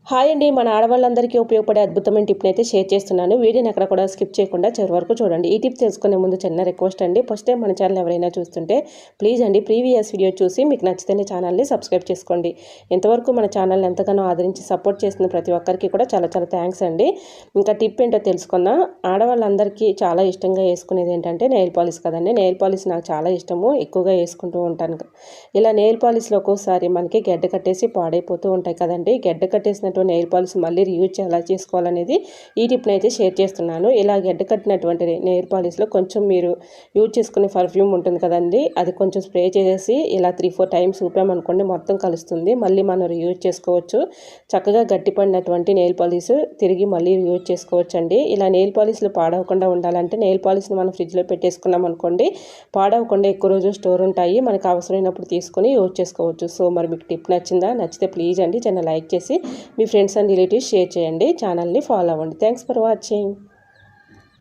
Hi అండి, మన ఆడవాళ్ళందరికీ ఉపయోగపడే అద్భుతమైన టిప్ని అయితే షేర్ చేస్తున్నాను. వీడియోని ఎక్కడ కూడా స్కిప్ చేయకుండా చివరి వరకు చూడండి. ఈ టిప్ తెలుసుకునే ముందు చిన్న రిక్వెస్ట్ అండి. ఫస్ట్ టైం మన ఛానల్ ఎవరైనా చూస్తుంటే ప్లీజ్ అండి ప్రీవియస్ వీడియో చూసి మీకు నచ్చితేనే ఛానల్ని సబ్స్క్రైబ్ చేసుకోండి. ఇంతవరకు మన ఛానల్ని ఎంతగానో ఆదరించి సపోర్ట్ చేస్తున్న ప్రతి ఒక్కరికి కూడా చాలా చాలా థ్యాంక్స్ అండి. ఇంకా టిప్ ఏంటో తెలుసుకుందాం. ఆడవాళ్ళందరికీ చాలా ఇష్టంగా వేసుకునేది ఏంటంటే నెయిల్ పాలిష్ కదండి. నెయిల్ పాలిష్ నాకు చాలా ఇష్టము, ఎక్కువగా వేసుకుంటూ ఉంటాను. ఇలా నెయిల్ పాలిష్లో ఒక్కోసారి మనకి గడ్డ కట్టేసి పాడైపోతూ ఉంటాయి కదండి. గడ్డ కట్టేసిన నెయిల్ పాలిష్ మళ్ళీ రీయూజ్ ఎలా చేసుకోవాలనేది ఈ టిప్ని అయితే షేర్ చేస్తున్నాను. ఇలా గడ్డ కట్టినటువంటి నెయిల్ పాలిష్లో కొంచెం మీరు యూజ్ చేసుకునే పర్ఫ్యూమ్ ఉంటుంది కదండి, అది కొంచెం స్ప్రే చేసేసి ఇలా 3-4 టైమ్స్ ఊపామనుకోండి మొత్తం కలుస్తుంది. మళ్ళీ మనం రీయూజ్ చేసుకోవచ్చు. చక్కగా గట్టిపడినటువంటి నెయిల్ పాలిష్ తిరిగి మళ్ళీ యూజ్ చేసుకోవచ్చు అండి. ఇలా నెయిల్ పాలిష్లు పాడవకుండా ఉండాలంటే నెయిల్ పాలిష్ని మనం ఫ్రిడ్జ్లో పెట్టేసుకున్నాం అనుకోండి, పాడవకుండా ఎక్కువ రోజులు స్టోర్ ఉంటాయి. మనకు అవసరమైనప్పుడు తీసుకొని యూజ్ చేసుకోవచ్చు. సో మరి మీకు టిప్ నచ్చిందా? నచ్చితే ప్లీజ్ అండి చిన్న లైక్ చేసి మీ ఫ్రెండ్స్ అండ్ రిలేటివ్స్ షేర్ చేయండి. ఛానల్ని ఫాలో అవ్వండి. Thanks for watching.